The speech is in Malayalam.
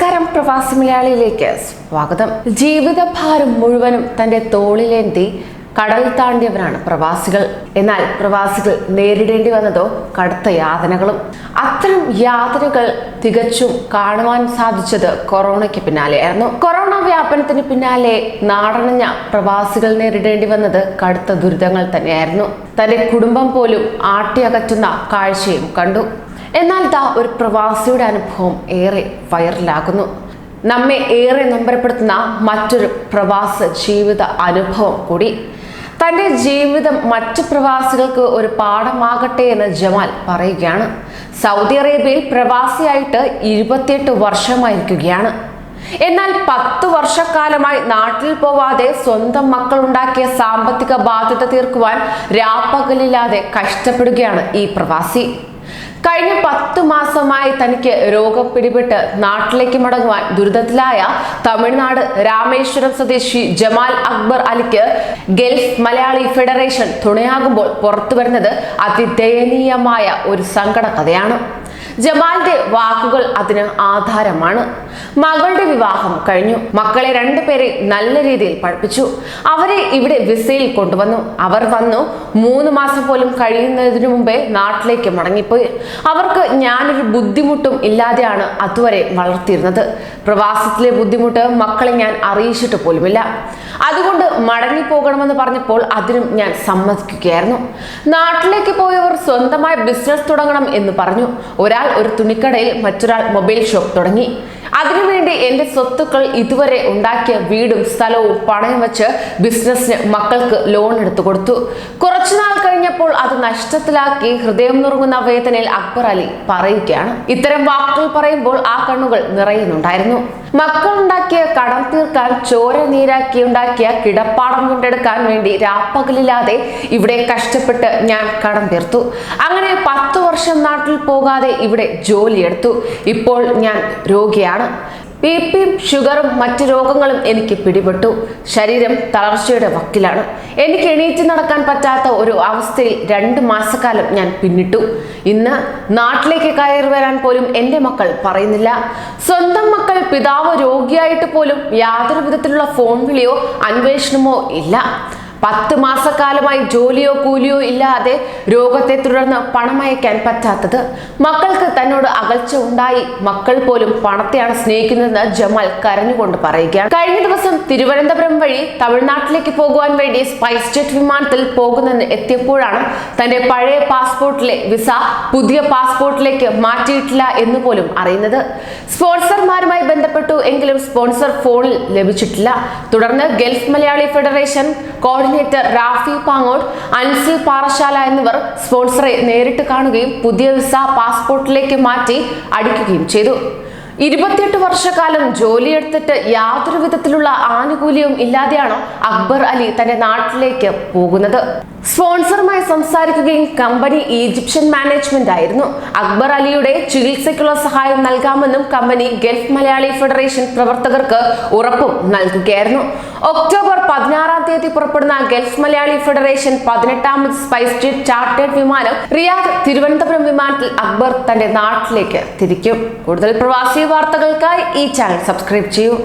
നമസ്കാരം, പ്രവാസി മലയാളിയിലേക്ക് സ്വാഗതം. ജീവിതഭാരം മുഴുവനും തന്റെ തോളിലേന്തി കടൽ താണ്ടിയവരാണ് പ്രവാസികൾ. എന്നാൽ പ്രവാസികൾ നേരിടേണ്ടി വന്നതോ കടുത്ത യാതനകളും. അത്തരം യാതനകൾ തികച്ചും കാണുവാൻ സാധിച്ചത് കൊറോണയ്ക്ക് പിന്നാലെയായിരുന്നു. കൊറോണ വ്യാപനത്തിന് പിന്നാലെ നാടണഞ്ഞ പ്രവാസികൾ നേരിടേണ്ടി വന്നത് കടുത്ത ദുരിതങ്ങൾ തന്നെയായിരുന്നു. തന്റെ കുടുംബം പോലും ആട്ടിയകറ്റുന്ന കാഴ്ചയും കണ്ടു. എന്നാൽ ഒരു പ്രവാസിയുടെ അനുഭവം ഏറെ വൈറലാകുന്നു. നമ്മെ ഏറെ നൊമ്പരപ്പെടുത്തുന്ന മറ്റൊരു പ്രവാസ ജീവിത അനുഭവം കൂടി. തൻ്റെ ജീവിതം മറ്റു പ്രവാസികൾക്ക് ഒരു പാഠമാകട്ടെ എന്ന് ജമാൽ പറയുകയാണ്. സൗദി അറേബ്യയിൽ പ്രവാസിയായിട്ട് 28 വർഷമായിരിക്കുകയാണ്. എന്നാൽ 10 വർഷക്കാലമായി നാട്ടിൽ പോവാതെ സ്വന്തം മക്കൾ ഉണ്ടാക്കിയ സാമ്പത്തിക ബാധ്യത തീർക്കുവാൻ രാപ്പകലില്ലാതെ കഷ്ടപ്പെടുകയാണ് ഈ പ്രവാസി. കഴിഞ്ഞ 10 മാസമായി തനിക്ക് രോഗം പിടിപെട്ട് നാട്ടിലേക്ക് മടങ്ങുവാൻ ദുരിതത്തിലായ തമിഴ്നാട് രാമേശ്വരം സ്വദേശി ജമാൽ അക്ബർ അലിക്ക് ഗൾഫ് മലയാളി ഫെഡറേഷൻ തുണയാകുമ്പോൾ പുറത്തു വരുന്നത് അതിദയനീയമായ ഒരു സങ്കട കഥയാണ്. ജമാലിന്റെ വാക്കുകൾ അതിന് ആധാരമാണ്. മകളുടെ വിവാഹം കഴിഞ്ഞു. മക്കളെ 2 പേരെ നല്ല രീതിയിൽ പഠിപ്പിച്ചു. അവരെ ഇവിടെ വിസയിൽ കൊണ്ടുവന്നു. അവർ വന്നു 3 മാസം പോലും കഴിയുന്നതിനു മുമ്പേ നാട്ടിലേക്ക് മടങ്ങിപ്പോയി. അവർക്ക് ഞാനൊരു ബുദ്ധിമുട്ടും ഇല്ലാതെയാണ് അതുവരെ വളർത്തിയിരുന്നത്. പ്രവാസത്തിലെ ബുദ്ധിമുട്ട് മക്കളെ ഞാൻ അറിയിച്ചിട്ട് പോലുമില്ല. അതുകൊണ്ട് മടങ്ങിപ്പോകണമെന്ന് പറഞ്ഞപ്പോൾ അതിനും ഞാൻ സമ്മതിക്കുകയായിരുന്നു. നാട്ടിലേക്ക് പോയവർ സ്വന്തമായി ബിസിനസ് തുടങ്ങണം എന്ന് പറഞ്ഞു. ഒരാൾ ഒരു തുണിക്കടയിൽ, മറ്റൊരാൾ മൊബൈൽ ഷോപ്പ് തുടങ്ങി. അതിനുവേണ്ടി എന്റെ സ്വത്തുക്കൾ ഇതുവരെ ഉണ്ടാക്കിയ വീടും സ്ഥലവും പണയം വെച്ച് ബിസിനസ്സിന് മക്കൾക്ക് ലോൺ എടുത്തു കൊടുത്തു. കുറച്ചുനാൾ കഴിഞ്ഞപ്പോൾ അത് നഷ്ടത്തിലാക്കി ഹൃദയം നുറുങ്ങുന്ന വേദനയിൽ അക്ബർ അലി പറയുകയാണ്. ഇത്തരം വാക്കുകൾ പറയുമ്പോൾ ആ കണ്ണുകൾ നിറയുന്നുണ്ടായിരുന്നു. മക്കൾ ഉണ്ടാക്കിയ കടം തീർക്കാൻ ചോര നീരാക്കി ഉണ്ടാക്കിയ കിടപ്പാടം കൊണ്ടെടുക്കാൻ വേണ്ടി രാപ്പകലില്ലാതെ ഇവിടെ കഷ്ടപ്പെട്ട് ഞാൻ കടം തീർത്തു. അങ്ങനെ 10 വർഷം നാട്ടിൽ പോകാതെ ഇവിടെ ജോലിയെടുത്തു. ഇപ്പോൾ ഞാൻ രോഗിയാണ്. ബിപിയും ഷുഗറും മറ്റു രോഗങ്ങളും എനിക്ക് പിടിപെട്ടു. ശരീരം തളർച്ചയുടെ വക്കിലാണ്. എനിക്ക് എണീറ്റ് നടക്കാൻ പറ്റാത്ത ഒരു അവസ്ഥയിൽ 2 മാസക്കാലം ഞാൻ പിന്നിട്ടു. ഇന്ന് നാട്ടിലേക്ക് കയറി വരാൻ പോലും എൻ്റെ മക്കൾ പറയുന്നില്ല. സ്വന്തം മക്കൾ പിതാവ് രോഗിയായിട്ട് പോലും യാതൊരു വിധത്തിലുള്ള ഫോൺ വിളിയോ അന്വേഷണമോ ഇല്ല. 10 മാസക്കാലമായി ജോലിയോ കൂലിയോ ഇല്ലാതെ രോഗത്തെ തുടർന്ന് പണമയക്കാൻ പറ്റാത്തത്. മക്കൾക്ക് തന്നോട് അകൽച്ച ഉണ്ടായി. മക്കൾ പോലും പണത്തെയാണ് സ്നേഹിക്കുന്നതെന്ന് ജമാൽ കരഞ്ഞുകൊണ്ട് പറയുകയാണ്. കഴിഞ്ഞ ദിവസം തിരുവനന്തപുരം വഴി തമിഴ്നാട്ടിലേക്ക് പോകുവാൻ വേണ്ടി സ്പൈസ് ജെറ്റ് വിമാനത്തിൽ പോകുന്നെന്ന് എത്തിയപ്പോഴാണ് തന്റെ പഴയ പാസ്പോർട്ടിലെ വിസ പുതിയ പാസ്പോർട്ടിലേക്ക് മാറ്റിയിട്ടില്ല എന്ന് പോലും അറിയുന്നത്. സ്പോൺസർമാരുമായി ബന്ധപ്പെട്ടു എങ്കിലും സ്പോൺസർ ഫോണിൽ ലഭിച്ചിട്ടില്ല. തുടർന്ന് Gulf Malayali federation coordinator Rafi Pangode, Ansil Parassala എന്നിവർ സ്പോൺസറെ നേരിട്ട് കാണുകയും പുതിയ വിസ പാസ്പോർട്ടിലേക്ക് മാറ്റി അടിക്കുകയും ചെയ്തു. 28 വർഷക്കാലം ജോലിയെടുത്തിട്ട് യാതൊരു വിധത്തിലുള്ള ആനുകൂല്യവും ഇല്ലാതെയാണ് അക്ബർ അലി തന്റെ നാട്ടിലേക്ക് പോകുന്നത്. സ്പോൺസറുമായി സംസാരിക്കുകയും കമ്പനി ഈജിപ്ഷ്യൻ മാനേജ്മെന്റ് ആയിരുന്നു. അക്ബർ അലിയുടെ ചികിത്സയ്ക്കുള്ള സഹായം നൽകാമെന്നും കമ്പനി ഗൾഫ് മലയാളി ഫെഡറേഷൻ പ്രവർത്തകർക്ക് ഉറപ്പും നൽകുകയായിരുന്നു. ഒക്ടോബർ 16-ാം തീയതി പുറപ്പെടുന്ന ഗൾഫ് മലയാളി ഫെഡറേഷൻ 18ാമത് സ്പൈസ് ജെറ്റ് ചാർട്ടേഡ് വിമാനം റിയാദ് തിരുവനന്തപുരം വിമാനത്തിൽ അക്ബർ തന്റെ നാട്ടിലേക്ക് തിരിക്കും. കൂടുതൽ പ്രവാസി വാർത്തകൾക്കായി ഈ ചാനൽ സബ്സ്ക്രൈബ് ചെയ്യൂ.